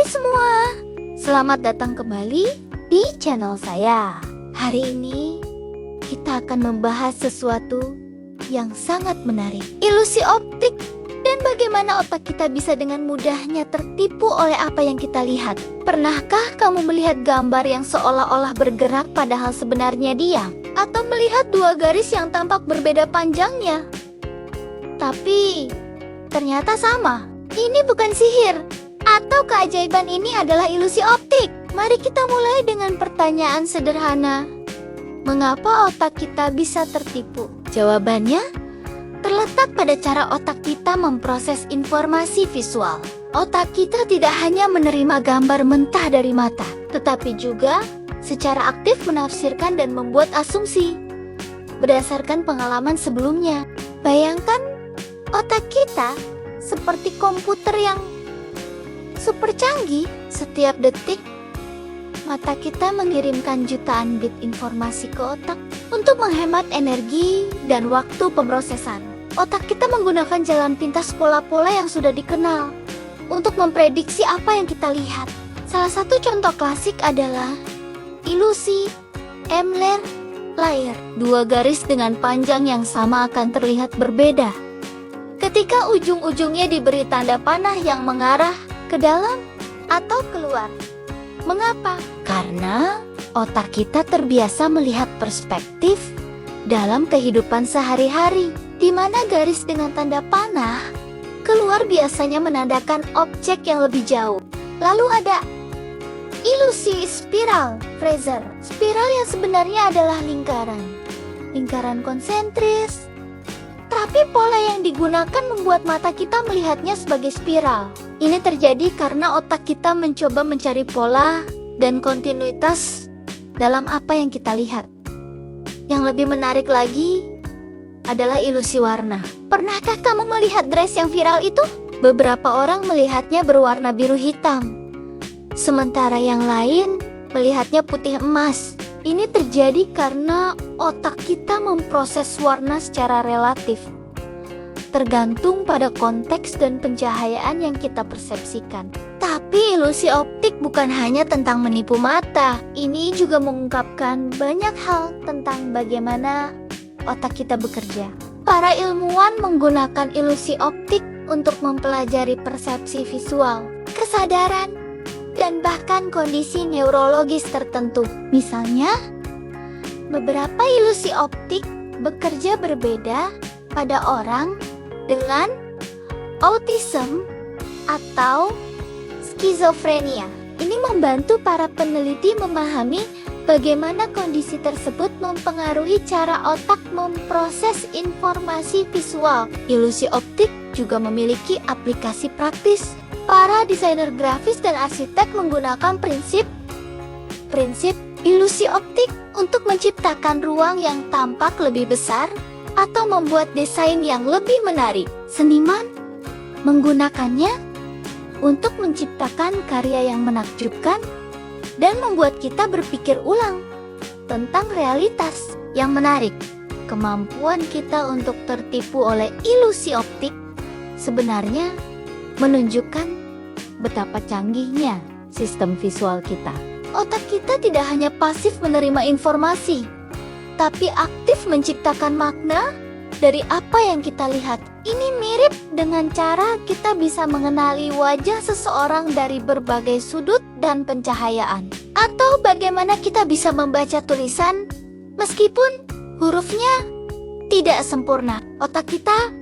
semua, selamat datang kembali di channel saya. Hari ini kita akan membahas sesuatu yang sangat menarik, ilusi optik dan bagaimana otak kita bisa dengan mudahnya tertipu oleh apa yang kita lihat. Pernahkah kamu melihat gambar yang seolah-olah bergerak padahal sebenarnya diam? Atau melihat dua garis yang tampak berbeda panjangnya, tapi ternyata sama? Ini bukan sihir atau keajaiban, ini adalah ilusi optik. Mari kita mulai dengan pertanyaan sederhana. Mengapa otak kita bisa tertipu? Jawabannya terletak pada cara otak kita memproses informasi visual. Otak kita tidak hanya menerima gambar mentah dari mata, tetapi juga secara aktif menafsirkan dan membuat asumsi berdasarkan pengalaman sebelumnya. Bayangkan otak kita seperti komputer yang super canggih. Setiap detik, mata kita mengirimkan jutaan bit informasi ke otak untuk menghemat energi dan waktu pemrosesan. Otak kita menggunakan jalan pintas pola-pola yang sudah dikenal untuk memprediksi apa yang kita lihat. Salah satu contoh klasik adalah ilusi Emler layer. Dua garis dengan panjang yang sama akan terlihat berbeda ketika ujung-ujungnya diberi tanda panah yang mengarah ke dalam atau keluar. Mengapa? Karena otak kita terbiasa melihat perspektif dalam kehidupan sehari-hari, di mana garis dengan tanda panah keluar biasanya menandakan objek yang lebih jauh. Lalu ada ilusi spiral Fraser. Spiral yang sebenarnya adalah lingkaran konsentris, tapi pola yang digunakan membuat mata kita melihatnya sebagai spiral. Ini terjadi karena otak kita mencoba mencari pola dan kontinuitas dalam apa yang kita lihat. Yang lebih menarik lagi adalah ilusi warna. Pernahkah kamu melihat dress yang viral itu? Beberapa orang melihatnya berwarna biru hitam, sementara yang lain melihatnya putih emas. Ini terjadi karena otak kita memproses warna secara relatif, tergantung pada konteks dan pencahayaan yang kita persepsikan. Tapi ilusi optik bukan hanya tentang menipu mata. Ini juga mengungkapkan banyak hal tentang bagaimana otak kita bekerja. Para ilmuwan menggunakan ilusi optik untuk mempelajari persepsi visual, kesadaran, dan bahkan kondisi neurologis tertentu. Misalnya, beberapa ilusi optik bekerja berbeda pada orang dengan autism atau skizofrenia. Ini membantu para peneliti memahami bagaimana kondisi tersebut mempengaruhi cara otak memproses informasi visual. Ilusi optik juga memiliki aplikasi praktis. Para desainer grafis dan arsitek menggunakan prinsip ilusi optik untuk menciptakan ruang yang tampak lebih besar atau membuat desain yang lebih menarik. Seniman menggunakannya untuk menciptakan karya yang menakjubkan dan membuat kita berpikir ulang tentang realitas yang menarik. Kemampuan kita untuk tertipu oleh ilusi optik sebenarnya menunjukkan betapa canggihnya sistem visual kita. Otak kita tidak hanya pasif menerima informasi, tapi aktif menciptakan makna dari apa yang kita lihat. Ini mirip dengan cara kita bisa mengenali wajah seseorang dari berbagai sudut dan pencahayaan, atau bagaimana kita bisa membaca tulisan meskipun hurufnya tidak sempurna. Otak kita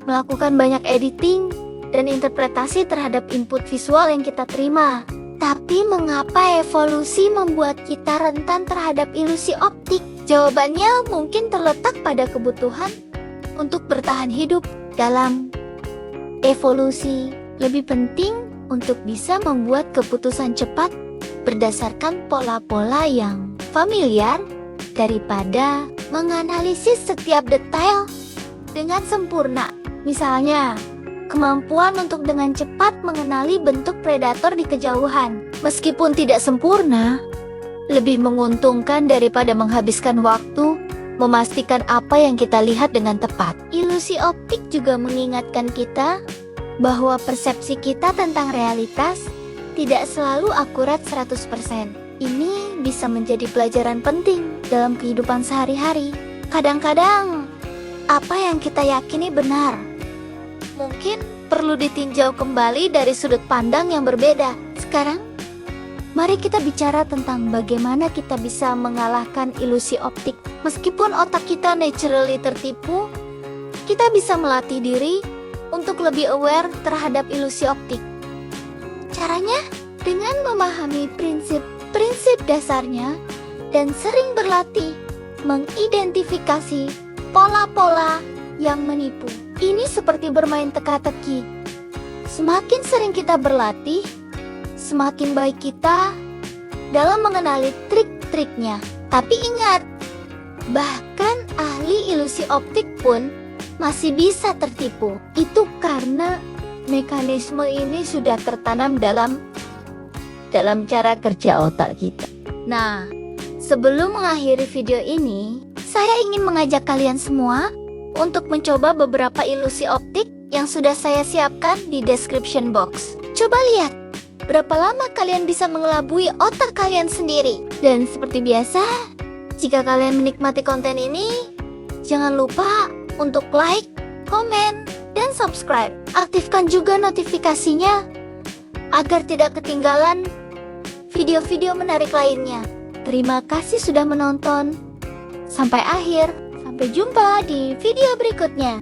melakukan banyak editing dan interpretasi terhadap input visual yang kita terima. Tapi mengapa evolusi membuat kita rentan terhadap ilusi optik? Jawabannya mungkin terletak pada kebutuhan untuk bertahan hidup. Dalam evolusi, lebih penting untuk bisa membuat keputusan cepat berdasarkan pola-pola yang familiar daripada menganalisis setiap detail dengan sempurna. Misalnya, kemampuan untuk dengan cepat mengenali bentuk predator di kejauhan, meskipun tidak sempurna, lebih menguntungkan daripada menghabiskan waktu memastikan apa yang kita lihat dengan tepat. Ilusi optik juga mengingatkan kita bahwa persepsi kita tentang realitas tidak selalu akurat 100%. Ini bisa menjadi pelajaran penting dalam kehidupan sehari-hari. Kadang-kadang, apa yang kita yakini benar mungkin perlu ditinjau kembali dari sudut pandang yang berbeda. Sekarang, mari kita bicara tentang bagaimana kita bisa mengalahkan ilusi optik. Meskipun otak kita naturally tertipu, kita bisa melatih diri untuk lebih aware terhadap ilusi optik. Caranya dengan memahami prinsip-prinsip dasarnya dan sering berlatih mengidentifikasi pola-pola yang menipu. Ini seperti bermain teka-teki. Semakin sering kita berlatih, semakin baik kita dalam mengenali trik-triknya. Tapi ingat, bahkan ahli ilusi optik pun masih bisa tertipu. Itu karena mekanisme ini sudah tertanam dalam cara kerja otak kita. Nah, sebelum mengakhiri video ini, saya ingin mengajak kalian semua untuk mencoba beberapa ilusi optik yang sudah saya siapkan di description box. Coba lihat, berapa lama kalian bisa mengelabui otak kalian sendiri. Dan seperti biasa, jika kalian menikmati konten ini, jangan lupa untuk like, komen, dan subscribe. Aktifkan juga notifikasinya agar tidak ketinggalan video-video menarik lainnya. Terima kasih sudah menonton sampai akhir. Sampai jumpa di video berikutnya.